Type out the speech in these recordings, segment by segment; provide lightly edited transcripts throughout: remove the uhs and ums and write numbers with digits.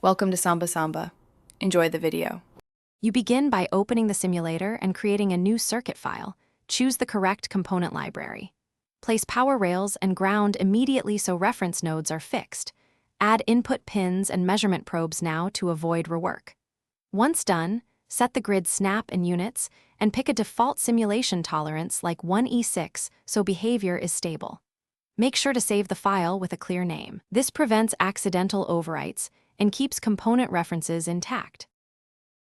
Welcome to Samba Samba. Enjoy the video. You begin by opening the simulator and creating a new circuit file. Choose the correct component library. Place power rails and ground immediately so reference nodes are fixed. Add input pins and measurement probes now to avoid rework. Once done, set the grid snap in units and pick a default simulation tolerance like 1E6 so behavior is stable. Make sure to save the file with a clear name. This prevents accidental overwrites and keeps component references intact.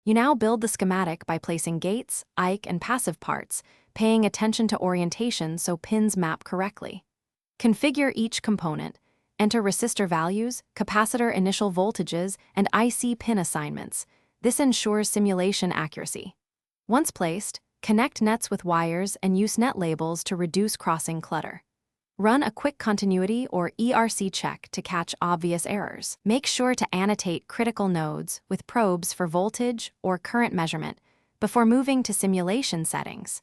You now build the schematic by placing gates, IC, and passive parts, paying attention to orientation so pins map correctly. Configure each component, enter resistor values, capacitor initial voltages, and IC pin assignments. This ensures simulation accuracy. Once placed, connect nets with wires and use net labels to reduce crossing clutter. Run a quick continuity or ERC check to catch obvious errors. Make sure to annotate critical nodes with probes for voltage or current measurement before moving to simulation settings.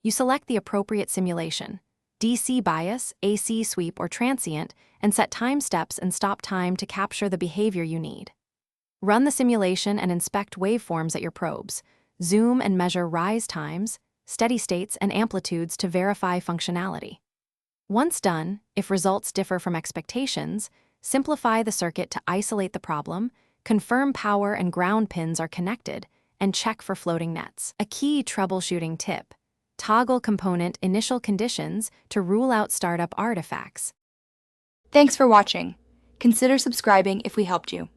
You select the appropriate simulation, DC bias, AC sweep, or transient, and set time steps and stop time to capture the behavior you need. Run the simulation and inspect waveforms at your probes. Zoom and measure rise times, steady states, and amplitudes to verify functionality. Once done, if results differ from expectations, simplify the circuit to isolate the problem, confirm power and ground pins are connected, and check for floating nets. A key troubleshooting tip: toggle component initial conditions to rule out startup artifacts. Thanks for watching. Consider subscribing if we helped you.